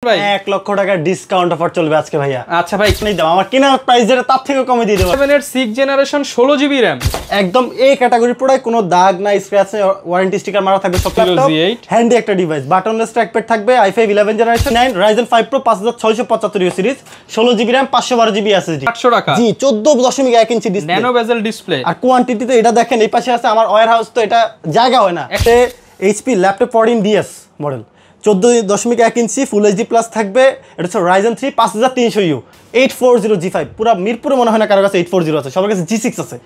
ভাই 1 লক্ষ টাকার ডিসকাউন্ট অফার চলবে আজকে ভাইয়া। আচ্ছা ভাই নেই দাম আমার কেনার প্রাইস যেটা তার থেকে কমে দিয়ে দেব। 7 এর 6 জেনারেশন 16 জিবি RAM একদম এই ক্যাটাগরি প্রোডাক্ট, কোনো দাগ না, স্ক্র্যাচ না, ওয়ারেন্টি স্টিকার মারা থাকবে সব। ল্যাপটপ হ্যান্ডি একটা ডিভাইস, বাটনলেস ট্র্যাকপ্যাড থাকবে, i5 11 generation 9 Ryzen 5 Pro 5675 series, 16 GB RAM 512 GB SSD 800 টাকা। জি 14.1 inch display, nano bezel display. আর কোয়ান্টিটি তো এটা দেখেন, এই পাশে আছে আমার ওয়্যার হাউস, তো এটা জায়গা হয় না। একটা HP ল্যাপটপ 14DS মডেল 14.1 ইঞ্চি ফুল এইচডি প্লাস থাকবে। এটা হচ্ছে Ryzen 3 5300U 840G5। পুরো মিরপুরে মনে হয় না কারো কাছে 840 আছে, সবার কাছে G6 আছে,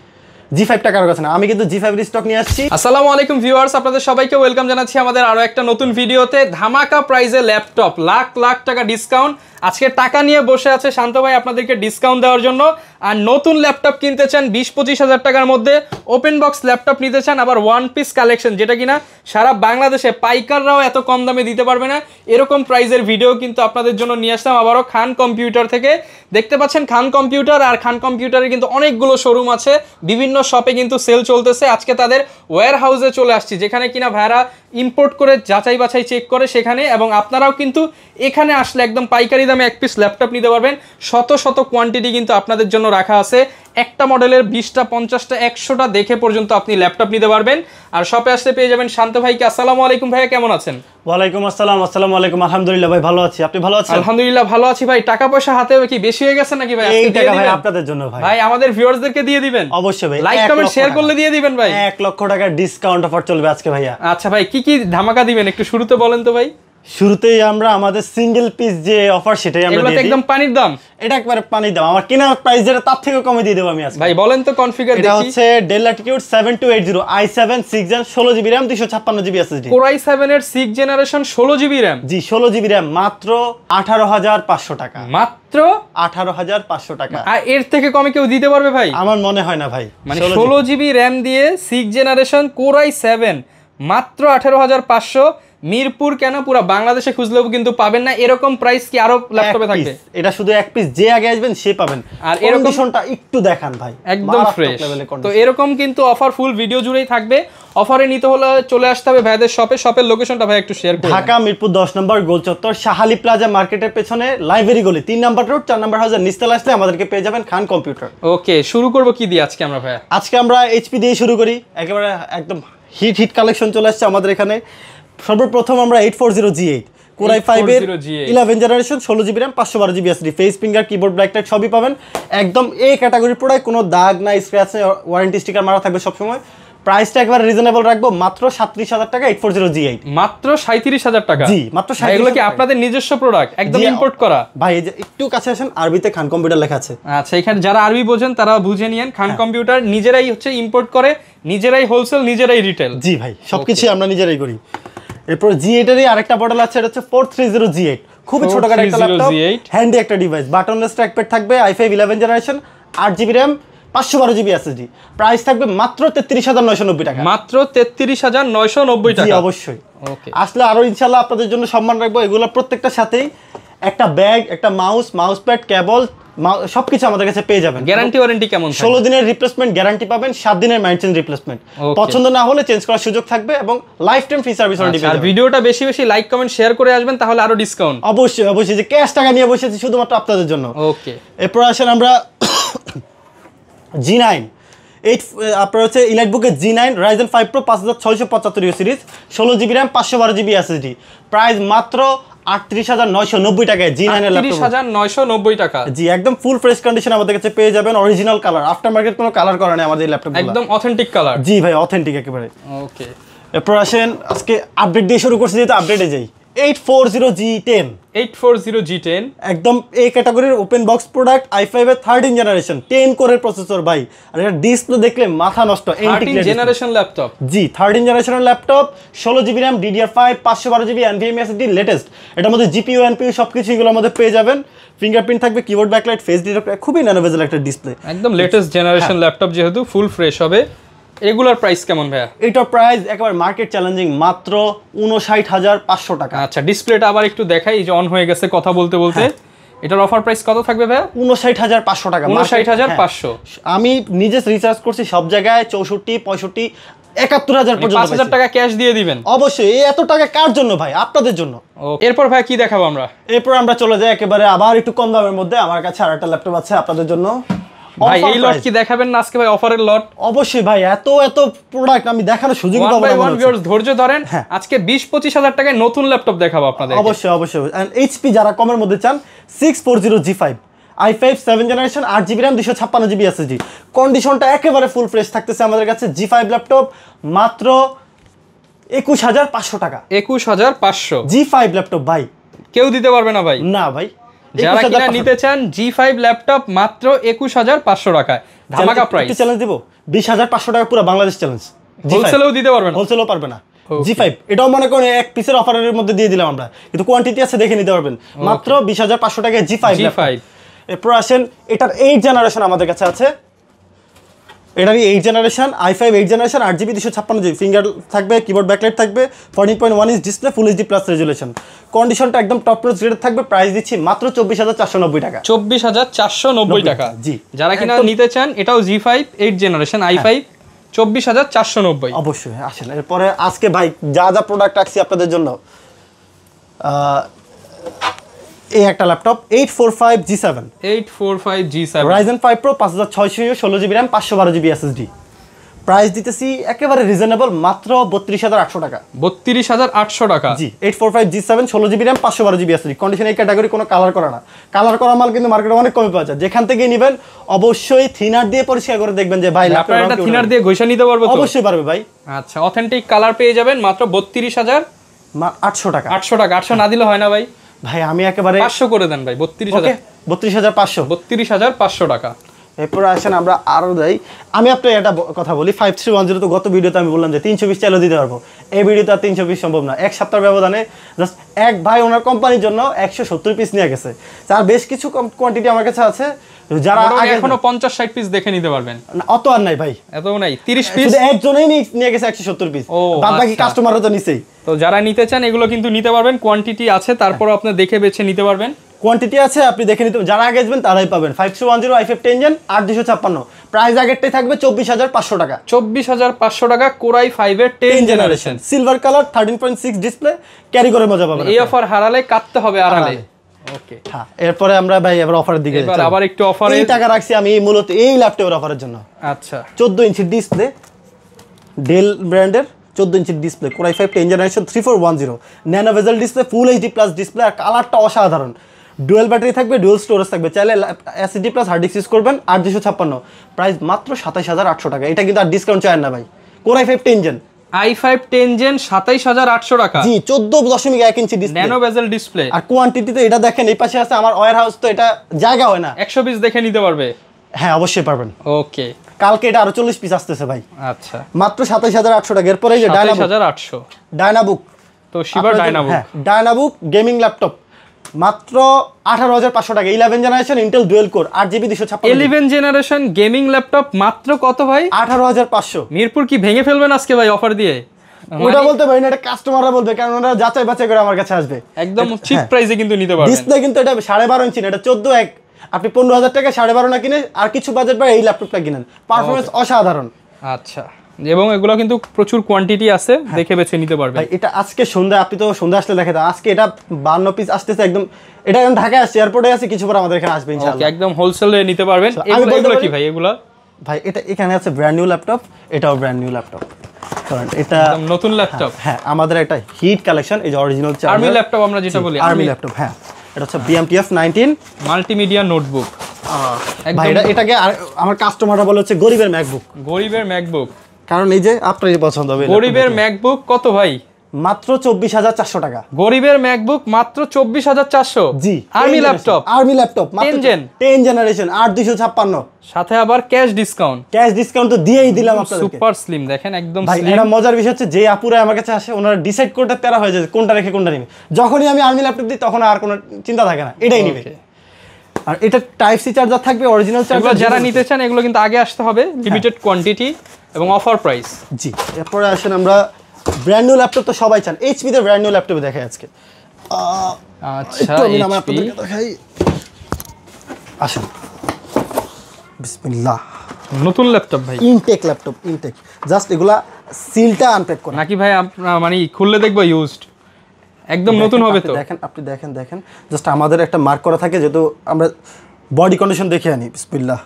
G5 টা কারো কাছে না। আমি কিন্তু G5 এর স্টক নিয়ে আসছি। আসসালামু আলাইকুম ভিউয়ার্স, আপনাদের সবাইকে ওয়েলকাম জানাচ্ছি আমাদের আরো একটা নতুন ভিডিওতে। ধামাকা প্রাইজে ল্যাপটপ, লাখ লাখ টাকা ডিসকাউন্ট। আজকে টাকা নিয়ে বসে আছে শান্ত ভাই আপনাদেরকে ডিসকাউন্ট দেওয়ার জন্য। আর নতুন ল্যাপটপ কিনতে চান 20-25 হাজার টাকার মধ্যে, ওপেন বক্স ল্যাপটপ নিতে চান, আবার ওয়ান পিস কালেকশন, যেটা কিনা সারা বাংলাদেশে পাইকাররাও এত কম দামে দিতে পারবে না, এরকম প্রাইজের ভিডিও কিন্তু আপনাদের জন্য নিয়ে আসলাম আবারও খান কম্পিউটার থেকে। দেখতে পাচ্ছেন খান কম্পিউটার, আর খান কম্পিউটারের কিন্তু অনেকগুলো শোরুম আছে, বিভিন্ন শপে কিন্তু সেল চলতেছে। আজকে তাদের ওয়্যার হাউসে চলে আসছি, যেখানে কিনা ভাইরা ইম্পোর্ট করে যাচাই বাছাই চেক করে সেখানে, এবং আপনারাও কিন্তু এখানে আসলে একদম পাইকারি দামে এক পিস ল্যাপটপ নিতে পারবেন। শত শত কোয়ান্টিটি কিন্তু আপনাদের জন্য রাখা আছে, একটা মডেলের 20টা 50টা 100টা দেখে পর্যন্ত আপনি ল্যাপটপ নিতে পারবেন। আর শপে আসতে পেয়ে যাবেন শান্ত ভাইকে। আসসালামু আলাইকুম ভাইয়া, কেমন আছেন? ওয়ালাইকুম আসসালাম। আসসালামু আলাইকুম। আলহামদুলিল্লাহ ভাই, ভালো আছি, আপনি ভালো আছেন? আলহামদুলিল্লাহ ভালো আছি ভাই। টাকা পয়সা হাতে কি বেশি হয়ে গেছে নাকি ভাই? এই টাকা ভাই আপনাদের জন্য ভাই। ভাই আমাদের ভিউয়ার্সদেরকে দিয়ে দিবেন অবশ্যই ভাই, লাইক কমেন্ট শেয়ার করলে দিয়ে দিবেন ভাই। 1 লক্ষ টাকার ডিসকাউন্ট অফার চলবে আজকে ভাইয়া। আচ্ছা ভাই, কি কি ধামাকা দিবেন একটু শুরুতে বলেন তো ভাই। শুরুতেই আমরা আমাদের সিঙ্গেল পিস যে অফার সেটাই আমরা দিয়ে দিই। একদম পানির দাম, এটা একবারে পানির দাম, আমার কেনার প্রাইস যেটা তার থেকে কমে দিয়ে দেব আমি আজকে। ভাই বলেন তো কনফিগার দেখি। এটা হচ্ছে Dell Latitude 7280 i7 6 Gen 16 GB RAM 256 GB SSD। Core i7 এর 6 জেনারেশন 16 জিবি RAM। জি 16 জিবি RAM মাত্র 18500 টাকা। মাত্র 18500 টাকা। আর এর থেকে কমে কেউ দিতে পারবে ভাই? আমার মনে হয় না ভাই। মানে 16 জিবি RAM দিয়ে 6 জেনারেশন Core i7 মাত্র 18500। মিরপুর কেন, পুরো বাংলাদেশে খুঁজলেও কিন্তু পাবেন না। এরকম প্রাইস কি আরো ল্যাপটপে থাকবে? এটা শুধু এক পিস, যে আগে আসবেন সে পাবেন। আর এর কন্ডিশনটা একটু দেখান ভাই, একদম ফ্রেশ। তো এরকম কিন্তু অফার ফুল ভিডিও জুড়েই থাকবে। অফারে নিতে হলে চলে আসতে হবে ভাইদের শপে। শপের লোকেশনটা ভাই একটু শেয়ার করুন। ঢাকা মিরপুর 10 নম্বর গোল চত্বর, শাহালি প্লাজা মার্কেটের পেছনে, লাইব্রেরি গলি 3 নম্বর রোড 4 নম্বর হাউসের নিচতলা আসলে আমাদেরকে পেয়ে যাবেন খান কম্পিউটার। ওকে, শুরু করব কি দিয়ে আজকে আমরা ভাই? আজকে আমরা এইচপি দিয়ে শুরু করি। একেবারে একদম হিট কালেকশন চলে আসছে আমাদের এখানে। সর্বপ্রথম আমরা 840G8 Core i5 এর 11 generation 16 GB RAM 512 GB SSD, face finger, keyboard, backlight সবই পাবেন। একদম এই ক্যাটাগরি প্রোডাক্ট, কোনো দাগ না, স্ক্র্যাচ না, ওয়ারেন্টি স্টিকার মারা থাকবে সব সময়। প্রাইসটা একবার রিজনেবল রাখবো, মাত্র 37000 টাকা 840G8। মাত্র 37000 টাকা? জি মাত্র 37000। এগুলো কি আপনাদের নিজস্ব প্রোডাক্ট, একদম ইম্পোর্ট করা? ভাই এই যে একটু কাছে আসেন, আরবিতে খান কম্পিউটার লেখা আছে। আচ্ছা, এখানে যারা আরবি বোঝেন তারা বুঝে নিয়েন। খান কম্পিউটার নিজেরাই হচ্ছে ইম্পোর্ট করে, নিজেরাই হোলসেল, নিজেরাই রিটেল। জি ভাই, সবকিছু আমরা নিজেরাই করি। এরপর G8 এরই আরেকটা মডেল আছে, এটা হচ্ছে 430G8। খুবই ছোটখাটো একটা ল্যাপটপ, হ্যান্ডি একটা ডিভাইস, বাটনলেস ট্র্যাকপ্যাড থাকবে, i5 11 generation 8 GB RAM 512 GB SSD। Price থাকবে মাত্র 33990 টাকা। মাত্র 33990 টাকা? জি অবশ্যই। ওকে, আসলে আরো ইনশাআল্লাহ আপনাদের জন্য সম্মান রাখবো। এগুলো প্রত্যেকটার সাথেই একটা ব্যাগ, একটা মাউস প্যাড, কেবল, সবকিছু আমাদের কাছে পেয়ে যাবেন। গ্যারান্টি ওয়ারেন্টি কেমন? 16 দিনের রিপ্লেসমেন্ট গ্যারান্টি পাবেন, 7 দিনের মেইনটেইন রিপ্লেসমেন্ট। পছন্দ না হলে চেঞ্জ করার সুযোগ থাকবে, এবং life time free service warranty পাবেন। আর ভিডিওটা বেশি বেশি লাইক কমেন্ট শেয়ার করে আসবেন, তাহলে আরো ডিসকাউন্ট। অবশ্যই অবশ্যই, যে ক্যাশ টাকা নিয়ে বসেছি শুধুমাত্র আপনাদের জন্য। ওকে, এরপর আসেন আমরা G9 আপনার হচ্ছে ইলাইটবুকের G9 Ryzen 5 Pro 5675 series, 16 GB RAM 512 GB SSD। Price মাত্র 38990 টাকায় G9 এর ল্যাপটপ। 38990 টাকা? জি, একদম ফুল ফ্রেশ কন্ডিশন আমাদের কাছে পেয়ে যাবেন। অরিজিনাল কালার, আফটার মার্কেট কোনো কালার করা নেই আমাদের ল্যাপটপ, একদম অথেন্টিক কালার। জি ভাই, অথেন্টিক একেবারে। ওকে, এরপর আসেন আজকে আপডেট দিয়ে শুরু করছি, যেহেতু আপডেটে যাই। 840G10 840G10 একদম এই ক্যাটাগরির ওপেন বক্স প্রোডাক্ট, i5 এর 13 জেনারেশন 10 কোরের প্রসেসর ভাই। আর এটা ডিসপ্লে দেখলে মাথা নষ্ট। 13 জেনারেশন ল্যাপটপ? জি 13 জেনারেশনের laptop, 16 GB RAM DDR5 512 GB NVMe SSD latest. এটার মধ্যে GPU NPU সবকিছু এগুলোর মধ্যে পেয়ে যাবেন। ফিঙ্গারপ্রিন্ট থাকবে, কিবোর্ড, ব্যাকলাইট, ফেস ডিটেক্টর, খুবই ন্যানো বেজেল একটা ডিসপ্লে। একদম লেটেস্ট জেনারেশন ল্যাপটপ, যেহেতু ফুল ফ্রেশ হবে। রেগুলার প্রাইস কেমন ভাইয়া? এটার প্রাইস একেবারে মার্কেট চ্যালেঞ্জিং, মাত্র 59500 টাকা। আচ্ছা, ডিসপ্লেটা আবার একটু দেখাই, এই যে অন হয়ে গেছে কথা বলতে বলতে। এটার অফার প্রাইস কত থাকবে ভাইয়া? 59500 টাকা। 59500? আমি নিজে রিসার্চ করছি, সব জায়গায় 64, 65, 71000 পর্যন্ত 5000 টাকা ক্যাশ দিয়ে দিবেন? অবশ্যই। এই এত টাকা কার জন্য ভাই? আপনাদের জন্য। এরপর ভাই কি দেখাবো আমরা? এরপর আমরা চলে যাই একেবারে আবার একটু কম দামের মধ্যে। আমার কাছে আরেকটা ল্যাপটপ আছে আপনাদের জন্য। ভাই এই লট কি দেখাবেন না আজকে ভাই, অফারের লট? অবশ্যই ভাই, এত প্রোডাক্ট আমি দেখানোর সুযোগ পাবো না। ভিউয়ার্স ধৈর্য ধরেন, আজকে 20-25 টাকায় নতুন ল্যাপটপ দেখাবো আপনাদের। অবশ্যই অবশ্যই। এন্ড এইচপি যারা কমের মধ্যে চান 640G5 i5 7 generation 8GB RAM 256GB SSD, কন্ডিশনটা একেবারে ফুল ফ্রেশ থাকতেছে আমাদের কাছে। G5 ল্যাপটপ মাত্র 21500 টাকা। 21500 G5 ল্যাপটপ ভাই কেউ দিতে পারবে না ভাই? না ভাই। যারা কিনা নিতে চান G5 ল্যাপটপ মাত্র 21500 টাকায়, ধামাকা প্রাইস। একটু চ্যালেঞ্জ দিব, 20500 টাকা পুরো বাংলাদেশ চ্যালেঞ্জ। হোলসেলেও দিতে পারবে না? হোলসেলও পারবে না। G5 এটাও মনে করেন এক পিসের অফারের মধ্যে দিয়ে দিলাম আমরা, কিন্তু কোয়ান্টিটি আছে দেখে নিতে পারবেন। মাত্র 20500 টাকায় G5 ল্যাপটপ। এরপর আসেন এটার 8 জেনারেশন আমাদের কাছে আছে। এটারই 8 generation i5 8 generation 8GB 256GB, finger থাকবে, কিবোর্ড ব্যাকলাইট থাকবে, 14.1 inch display, full HD plus resolution, কন্ডিশনটা একদম টপ নচ গ্রেড থাকবে। প্রাইস দিচ্ছি মাত্র 24490 টাকা। 24490 টাকা। জি, যারা কিনা নিতে চান এটাও G5 8 জেনারেশন i5 24490। অবশ্যই আসেন। এরপরে আজকে ভাই যা যা প্রোডাক্ট রাখছি আপনাদের জন্য, এই একটা laptop 845G7 Ryzen 5 Pro 5600 16GB RAM 512GB SSD, price দিতেছি একেবারে রিজনেবল মাত্র 32800 টাকা। 32800 টাকা। জি, 845G7 16GB RAM 512GB SSD, condition এই ক্যাটাগরি কোনো কালার করা না। কালার করা মাল কিন্তু মার্কেটে অনেক কমে পাওয়া যায়। যেখান থেকে নেবেন অবশ্যই থিনার দিয়ে পরিষ্কার করে দেখবেন যে ভাই ল্যাপটপ এটা থিনার দিয়ে ঘষে নিতে পারবো তো? অবশ্যই পারবে ভাই। আচ্ছা, অথেন্টিক কালার পেয়ে যাবেন মাত্র 32800 টাকা। 800 টাকা। 800 না দিলে হয় না ভাই? ভাই আমি একেবারে 500 করে দেন ভাই। 32500 টাকা। এরপর আসেন আমরা আরো যাই। আমি আপনার একটা কথা বলি, 5310 তো গত ভিডিওতে আমি বললাম যে 320 চাইলেও দিতে পারবো। এই ভিডিওতে আর 320 সম্ভব না। এক সপ্তাহের ব্যবধানে জাস্ট এক ভাই ওনার কোম্পানির জন্য 170 পিস নিয়ে গেছে। তার বেশ কিছু কোয়ান্টিটি আমার কাছে আছে, যারা আগে এখনো 50-60 পিস দেখে নিতে পারবেন। অত আর নাই ভাই, এত নাই, 30 পিস শুধু একজনেই নিয়ে গেছে 170 পিস, বাদ বাকি কাস্টমারও তো নিছেই। তো যারা নিতে চান এগুলো কিন্তু নিতে পারবেন, কোয়ান্টিটি আছে, তারপর আপনি দেখে বেছে নিতে পারবেন। কোয়ান্টিটি আছে, আপনি দেখে নিতে, যারা আগে আসবেন তারাই পাবেন। 5310 i5 10 জেন 8256, প্রাইস আগেরটাই থাকবে 24500 টাকা। 24500 টাকা Core i5 এর 10 generation, silver colour, 13.6 display, carry করে মজা পাবেন। এই অফার হারালে কাটতে হবে আড়ালে। ওকে, হ্যাঁ। এরপরে আমরা ভাই এবার অফারের দিকে এবার আবার একটু অফারে এই টাকা রাখছি আমি মূলত এই ল্যাপটপের অফারের জন্য। আচ্ছা, 14 ইঞ্চি ডিসপ্লে, ডেল ব্র্যান্ডের 14 inch display, Core i5 10 generation 3410, nano bezel display, full HD plus display, আর কালারটা অসাধারণ। ডুয়েল ব্যাটারি থাকবে, ডুয়েল স্টোরেজ থাকবে, চাইলে SSD plus hard disk use করবেন। 8256, প্রাইস মাত্র 27800 টাকা। এটা কিন্তু আর ডিসকাউন্ট চায় না ভাই। Core i5 10 gen i5 10 gen 27800 টাকা। জি, 14.1 inch display, nano bezel display, আর কোয়ান্টিটিতে এটা দেখেন, এই পাশে আছে আমার ওয়্যার হাউস, তো এটা জায়গা হয় না। 100 পিস দেখে নিতে পারবে? হ্যাঁ, অবশ্যই পারবেন। ওকে, কালকে এটা আরো 40 পিস আসতেছে ভাই। আচ্ছা, মাত্র 27800 টাকা। এরপরে এই যে 27800 ডায়নাবুক, তো শিবা ডায়নাবুক, হ্যাঁ ডায়নাবুক গেমিং ল্যাপটপ মাত্র 18500 টাকা। 11 generation Intel dual core 8GB 256। 11 generation gaming laptop মাত্র কত ভাই? 18500। মিরপুর কি ভেঙে ফেলবেন আজকে ভাই অফার দিয়ে? ওটা বলতে পারি না, এটা কাস্টমাররা বলবে, কারণ ওরা যাচাই বাছাই করে আমার কাছে আসবে। একদম চিপ প্রাইসে কিন্তু নিতে পারবেন। ডিসপ্লে কিন্তু এটা 12.5 ইঞ্চি না, এটা 14.1। আপনি 15000 টাকা 12.5 না কিনে আর কিছু বাজেট বাড়ে এই ল্যাপটপটা কিনেন, পারফরম্যান্স অসাধারণ। আচ্ছা, এবং এগুলো কিন্তু প্রচুর কোয়ান্টিটি আছে, দেখে বেছে নিতে পারবেন। ভাই এটা আজকে সন্ধ্যা, আপনি তো সন্ধ্যা আসলে দেখে দাও, আজকে এটা 52 পিস আসতেছে একদম। এটা এখন ঢাকায় আসছে, এয়ারপোর্টে আছে, কিছু পর আমাদের এখানে আসবে ইনশাআল্লাহ। একদম হোলসেলে নিতে পারবেন। এগুলো কি ভাই? এগুলো ভাই এটা এখানে আছে ব্র্যান্ড নিউ ল্যাপটপ, এটাও ব্র্যান্ড নিউ ল্যাপটপ। কারণ এটা একদম নতুন ল্যাপটপ। হ্যাঁ, আমাদের একটা হিট কালেকশন, এই যে অরিজিনাল আর্মি ল্যাপটপ আমরা যেটা বলি, আর্মি ল্যাপটপ। হ্যাঁ, এটা হচ্ছে BMTF 19 মাল্টিমিডিয়া নোটবুক। ভাই এটাকে আমার কাস্টমাররা বলে হচ্ছে গরিবের ম্যাকবুক। গরিবের ম্যাকবুক, কারণ এই যে আপনারই পছন্দ হবে। গরিবের ম্যাকবুক কত ভাই? মাত্র 24400 টাকা। গরিবের ম্যাকবুক মাত্র 24400। জি, army laptop, army laptop 10 generation 8256, সাথে আবার ক্যাশ ডিসকাউন্ট। ক্যাশ ডিসকাউন্ট তো দিয়েই দিলাম আপনাদেরকে। সুপার স্লিম, দেখেন একদম ভাই স্লিম। এটা মজার বিষয় হচ্ছে, যে আপুরা আমার কাছে আসে ওনারা ডিসাইড করতে তেরা হয়ে যায় কোনটা রেখে কোনটা নিবে। যখনই আমি আর্মি ল্যাপটপ দিই তখন আর কোনো চিন্তা থাকে না, এটাই নিবে। আর এটা টাইপ সি চার্জার থাকবে, অরিজিনাল চার্জার। যারা নিতে চান এগুলো কিন্তু আগে আসতে হবে, লিমিটেড কোয়ান্টিটি এবং অফার প্রাইস। জি, এরপরে আসেন আমরা ব্র্যান্ড নিউ ল্যাপটপ তো সবাই চান, এইচপি তে ব্র্যান্ড নিউ ল্যাপটপ দেখাই আজকে। আচ্ছা, একটু আমি আপনাদেরকে দেখাই, আসেন। বিসমিল্লাহ। নতুন ল্যাপটপ ভাই, ইনটেক ল্যাপটপ, ইনটেক। জাস্ট এগুলা সিলটা আনপ্যাক করা। নাকি ভাই আপনারা মানে খুললে দেখবো ইউজড একদম নতুন হবে তো? আপনি দেখেন জাস্ট আমাদের একটা মার্ক করা থাকে, যেহেতু আমরা বডি কন্ডিশন দেখে আনি। বিসমিল্লাহ,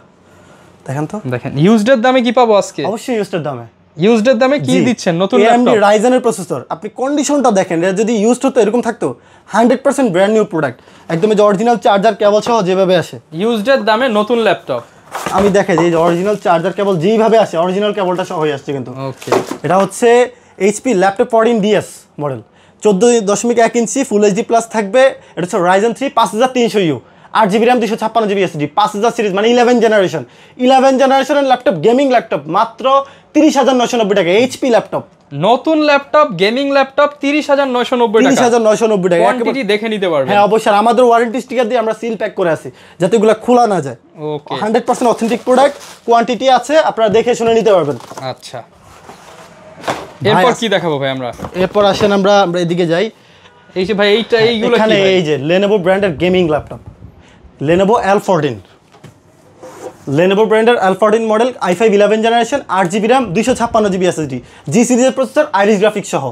দেখেন তো, দেখেন ইউজডের দামে কি পাবো আজকে? অবশ্যই ইউজডের দামে। ইউজডের দামে কি দিচ্ছেন? নতুন AMD Ryzen এর প্রসেসর। আপনি কন্ডিশনটা দেখেন, এটা যদি ইউজড হতো এরকম থাকতো 100% ব্র্যান্ড নিউ প্রোডাক্ট, একদম এই যে অরিজিনাল চার্জার কেবল সহ যেভাবে আসে ইউজডের দামে নতুন ল্যাপটপ। আমি দেখাই যে অরিজিনাল চার্জার কেবল যেইভাবে আসে অরিজিনাল কেবলটা সহ হয়ে আসছে কিন্তু। ওকে, এটা হচ্ছে HP ল্যাপটপ 14DS মডেল, 14.1 ইঞ্চি ফুল HD প্লাস থাকবে। এটা হচ্ছে Ryzen 3 5300U, 8GB RAM 256GB SSD, 5000 series মানে 11 জেনারেশনের ল্যাপটপ, গেমিং ল্যাপটপ মাত্র 30,990 টাকা। HP ল্যাপটপ, নতুন ল্যাপটপ, গেমিং ল্যাপটপ 30,990 টাকা। 30,990 টাকা। কোয়ান্টিটি দেখে নিতে পারবেন। হ্যাঁ অবশ্যই, আমাদের ওয়ারেন্টি স্টিকার দিয়ে আমরা সিল প্যাক করে আছি যাতে এগুলো খোলা না যায়। ওকে, 100% অথেন্টিক প্রোডাক্ট, কোয়ান্টিটি আছে, আপনারা দেখে শুনে নিতে পারবেন। আচ্ছা, এরপর কি দেখাবো ভাই আমরা? এরপর আসেন আমরা এদিকে যাই। এই যে ভাই এইগুলো কি? এখানে এই যে Lenovo ব্র্যান্ডের gaming laptop, Lenovo L14, Lenovo ব্র্যান্ডের L14 model, i5 11 generation, 8GB RAM 256GB SSD, G সিরিজের প্রসেসর, আইরিস গ্রাফিক্স সহ।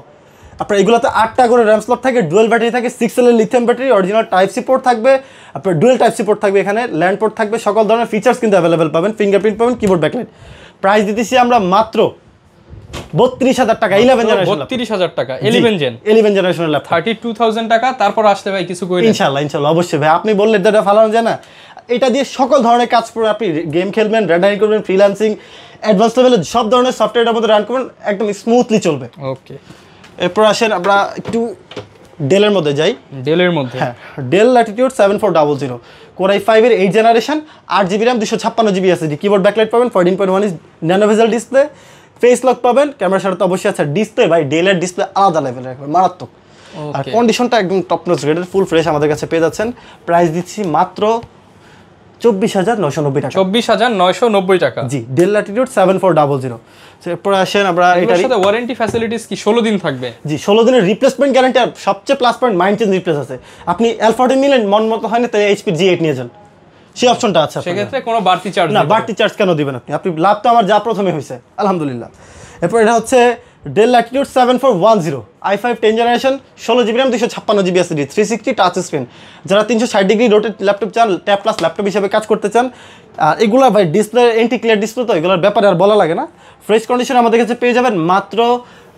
আপনার এগুলোতে 8টা করে র্যাম স্লট থাকে, ডুয়েল ব্যাটারি থাকে, 6 এর lithium battery, original type C port থাকবে, আপনার ডুয়েল টাইপ সি পোর্ট থাকবে, এখানে ল্যান্ড পোর্ট থাকবে, সকল ধরনের ফিচার্স কিন্তু অ্যাভেলেবেল পাবেন, ফিঙ্গারপ্রিন্ট পাবেন, কিবোর্ড ব্যাকলাইট। প্রাইস দিতেছি আমরা মাত্র 32,000 টাকা, 11 জেনারেশন, 32,000 টাকা, 11 জেনারেশনের ল্যাপটপ, 32,000 টাকা। তারপর আসলে ভাই কিছু কইলেন? ইনশাআল্লাহ অবশ্যই ভাই, আপনি বললে এটা ফালানো যায় না। এটা দিয়ে সকল ধরনের কাজ করে আপনি গেম খেলবেন, রেন্ডারিং করবেন, ফ্রিল্যান্সিং, অ্যাডভান্স লেভেলে সব ধরনের সফটওয়্যারের মধ্যে রান করবেন, একদম স্মুথলি চলবে। ওকে, এরপর আসেন আমরা একটু ডেলের মধ্যে যাই। ডেলের মধ্যে, হ্যাঁ, ডেল ল্যাটিটিউড 7400, Core i5 এর 8 generation, 8GB RAM 256GB SSD, keyboard backlight পাবেন, 14.1 inch nano bezel display, face lock পাবেন, ক্যামেরার সাথে তো অবশ্যই আছে। ডিসপ্লে ভাই ডেলের ডিসপ্লে আলাদা লেভেলের, একবার মারাত্মক। আর কন্ডিশনটা একদম টপ নচ গ্রেডের, ফুল ফ্রেশ আমাদের কাছে পেয়ে যাচ্ছেন। প্রাইস দিচ্ছি মাত্র 24,990 টাকা। 24,990 টাকা, জি, ডেল ল্যাটিটিউড 7400। এরপর আসেন আমরা এটার সাথে ওয়ারেন্টি ফ্যাসিলিটিস কি 16 দিন থাকবে? জি, 16 দিনের রিপ্লেসমেন্ট গ্যারান্টি। আর সবচেয়ে plus point, mind change replace আছে। আপনি L14 নিলেন, মন মতো হয় না, তাই HP G8 নিয়ে যান, সেই অপশনটা আছে। সেক্ষেত্রে কোনো বাড়তি চার্জ না, বাড়তি চার্জ কেন দিবেন আপনি? আপনি লাভ তো আমার যা প্রথমে হয়েছে, আলহামদুলিল্লাহ। এরপর এটা হচ্ছে del Latitude 7410, i5 10 generation, 16GB RAM 256GB SSD, 360 touch screen. যারা 360 ডিগ্রি রোটেট ল্যাপটপ চান, ট্যাব প্লাস ল্যাপটপ হিসেবে কাজ করতে চান, আর এগুলো ভাই ডিসপ্লে এন্টি ক্লিয়ার ডিসপ্লে, তো এগুলোর ব্যাপারে আর বলা লাগে না। ফ্রেশ কন্ডিশন আমাদের কাছে পেয়ে যাবেন মাত্র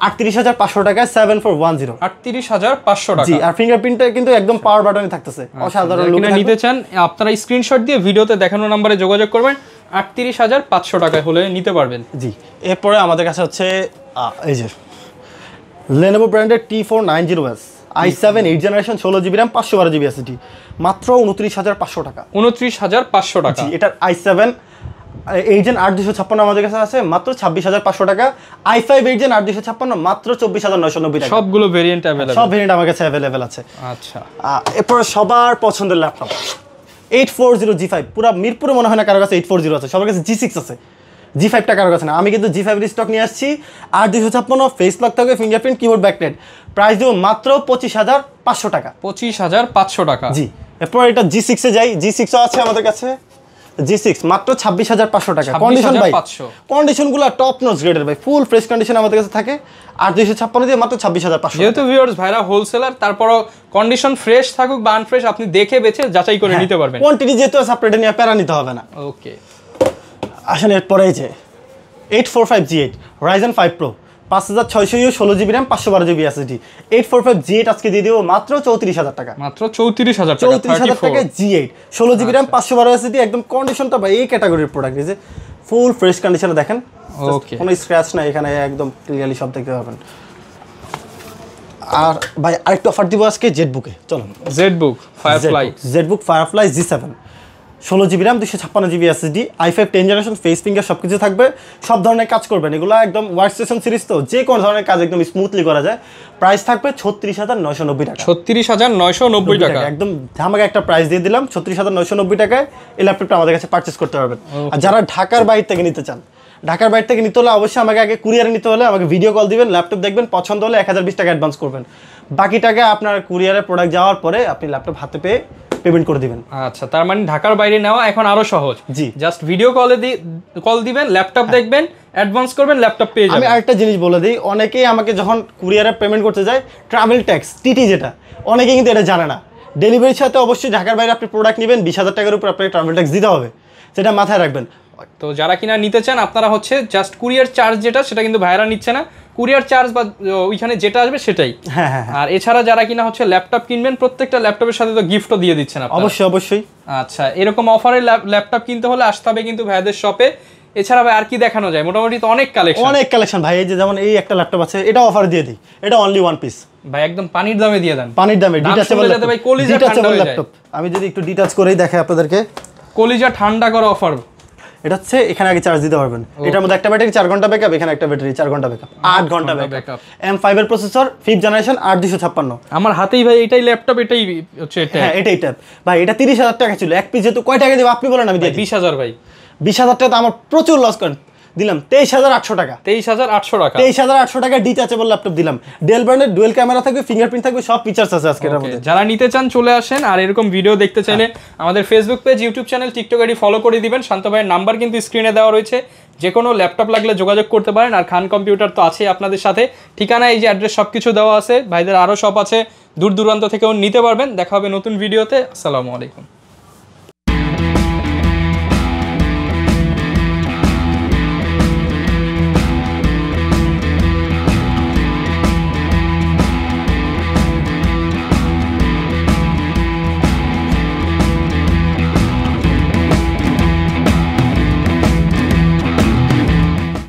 38,500 টাকায়, 7410, 38,500 টাকা। জি, আর ফিঙ্গারপ্রিন্টটা কিন্তু একদম পাওয়ার বাটনে থাকতেছে, অসাধারণ লুক। যারা নিতে চান আপনারা স্ক্রিনশট দিয়ে ভিডিওতে দেখানো নম্বরে যোগাযোগ করবেন, 38,500 টাকায় হলে নিতে পারবেন। জি, এরপরে আমাদের কাছে হচ্ছে এই যে Lenovo ব্র্যান্ডের T490S, i7 8 generation, 16GB RAM 512GB SSD, মাত্র 29,500 টাকা। 29,500 টাকা। জি, এটার i7 8 Gen 8256 আমাদের কাছে আছে মাত্র 26,500 টাকা। i5 8 Gen 8256 মাত্র 24,990 টাকা। সবগুলো ভেরিয়েন্ট अवेलेबल, সব ভেরিয়েন্ট আমার কাছে अवेलेबल আছে। আচ্ছা, এরপর সবার পছন্দের ল্যাপটপ 840 G5, পুরো মিরপুরে মনে হয় না কারোর কাছে 840 আছে, সবার কাছে G6 আছে, G5টা কারোর কাছে না। আমি কিন্তু G5 এর স্টক নিয়ে আসছি, 8256, ফেস লক থাকবে, ফিঙ্গারপ্রিন্ট, কিবোর্ড ব্যাকলাইট। প্রাইস দেবো মাত্র 25,500 টাকা। 25,500 টাকা। জি, এরপর এটা G6 এ যাই। G6ও আছে আমাদের কাছে, G6 মাত্র 26,500 টাকা। কন্ডিশন ভাই, কন্ডিশনগুলো টপ নচ গ্রেডের ভাই, ফুল ফ্রেশ কন্ডিশন আমাদের কাছে থাকে। 8256 দিয়ে মাত্র 26,500। যেহেতু ভিউয়ার্স ভাইরা হোলসেলার, তারপরও কন্ডিশন ফ্রেশ থাকুক বা আনফ্রেশ আপনি দেখে বেছে যাচাই করে নিতে পারবেন। কোয়ান্টিটি যেহেতু আছে, আপনাদের নিয়ে প্যারা নিতে হবে না। ওকে, আসেন এরপরে এই যে 845 G8 Ryzen 5 Pro, 5600U, 16GB RAM 512GB SSD, 845 G8 আজকে দিয়ে দেবো মাত্র 34,000 টাকা। মাত্র 34,000 টাকা। 34,000 টাকা G8, 16GB RAM 512 SSD, একদম কন্ডিশনটা ভাই এই ক্যাটাগরির প্রোডাক্ট। এই যে ফুল ফ্রেশ কন্ডিশনে দেখেন, ওকে, কোনো স্ক্র্যাচ নাই এখানে, একদম ক্লিয়ারলি সব দেখতে পাবেন। আর ভাই আরেকটা অফার দিব আজকে জেটবুকে, চলুন। Jetbook firefly G7, 16GB RAM 256GB SSD, i5 10 generation, face finger সব কিছু থাকবে, সব ধরনের কাজ করবেন। এগুলো একদম ওয়ার্কস্টেশন সিরিজ, তো যে কোনো ধরনের কাজ একদম স্মুথলি করা যায়। প্রাইস থাকবে 36,990 টাকা। 36,990 টাকা, একদম ধামাকা একটা প্রাইস দিয়ে দিলাম। 36,990 টাকায় এই ল্যাপটপটা আমাদের কাছে পারচেস করতে পারবেন। আর যারা ঢাকার বাইরে থেকে নিতে চান, ঢাকার বাইরে থেকে নিতে হলে অবশ্যই আমাকে আগে কুরিয়ারে নিতে হলে আমাকে ভিডিও কল দিবেন, ল্যাপটপ দেখবেন, পছন্দ হলে 1020 টাকা অ্যাডভান্স করবেন, বাকি টাকা আপনার কুরিয়ারে প্রোডাক্ট যাওয়ার পরে আপনি ল্যাপটপ হাতে পেয়ে পেমেন্ট করে দিবেন। আচ্ছা, তার মানে ঢাকার বাইরে নেওয়া এখন আরো সহজ। জি, জাস্ট ভিডিও কল দিবেন, ল্যাপটপ দেখবেন, অ্যাডভান্স করবেন, ল্যাপটপ পেয়ে যাবেন। আমি আরেকটা জিনিস বলে দিই, অনেকেই আমাকে যখন কুরিয়ারে পেমেন্ট করতে যায়, ট্রাভেল ট্যাক্স টিটি যেটা, অনেকেই কিন্তু এটা জানে না। ডেলিভারির সাথে অবশ্যই ঢাকার বাইরে আপনি প্রোডাক্ট নেবেন 20,000 টাকার উপর আপনাকে ট্রাভেল ট্যাক্স দিতে হবে, সেটা মাথায় রাখবেন। তো যারা কিনা নিতে চান আপনারা হচ্ছে জাস্ট কুরিয়ার চার্জ যেটা, সেটা কিন্তু ভাইরা নিচ্ছে না, কুরিয়ার চার্জ বা ওইখানে যেটা আসবে সেটাই। হ্যাঁ হ্যাঁ। আর এছাড়া যারা কিনা হচ্ছে ল্যাপটপ কিনবেন, প্রত্যেকটা ল্যাপটপের সাথে তো গিফটও দিয়ে দিচ্ছেন আপনারা। অবশ্যই অবশ্যই। আচ্ছা, এরকম অফারে ল্যাপটপ কিনতে হলে আসতে হবে কিন্তু ভাইদের শপে। এছাড়া ভাই আর কি দেখানো যায়? মোটামুটি তো অনেক কালেকশন ভাই। এই যে যেমন এই একটা ল্যাপটপ আছে, এটা অফার দিয়ে দিই, এটা অনলি 1 পিস ভাই, একদম পানির দামে দিয়ে দেন। পানির দামে ডিটাচেবল ভাই, কলিজা ঠান্ডা হয়ে যায়। ল্যাপটপ আমি যদি একটু ডিটাচ করেই দেখাই আপনাদেরকে, কলিজা ঠান্ডা করা অফার। এটা হচ্ছে এখানে আগে চার্জ দিতে পারবেন, এটার মধ্যে একটা ব্যাটারি 4 ঘন্টা ব্যাকআপ, এখানে একটা ব্যাটারি 4 ঘন্টা ব্যাকআপ, 8 ঘন্টা ব্যাকআপ। M5 এর প্রসেসর, 5th জেনারেশন, 8256। আমার হাতেই ভাই এটাই ল্যাপটপ, এটাই হচ্ছে এটা। হ্যাঁ এটাই ট্যাব ভাই। এটা 30,000 টাকা ছিল এক পিস, যেহেতু কয় টাকা দেব আপনি বলেন? আমি দিই 20,000 ভাই। 20,000 টাকা তো আমার প্রচুর লস করেন, দিলাম 23,800 টাকা। 23,800 টাকা, 23,800 টাকা ডিটাচেবল ল্যাপটপ দিলাম। ডেল ব্র্যান্ডের ডুয়েল ক্যামেরা থাকবে, ফিঙ্গারপ্রিন্ট থাকবে, সব ফিচার্স আছে আজকের মধ্যে। যারা নিতে চান চলে আসেন। আর এরকম ভিডিও দেখতে চাইলে আমাদের Facebook page, YouTube channel, TikTok ID follow করে দিবেন। শান্ত ভাইয়ের নাম্বার কিন্তু স্ক্রিনে দেওয়া রয়েছে, যে কোনো ল্যাপটপ লাগলে যোগাযোগ করতে পারেন। আর খান কম্পিউটার তো আছেই আপনাদের সাথে, ঠিকানা এই যে অ্যাড্রেস সব কিছু দেওয়া আছে। ভাইদের আরও শপ আছে, দূর দূরান্ত থেকেও নিতে পারবেন। দেখা হবে নতুন ভিডিওতে। আসসালামু আলাইকুম।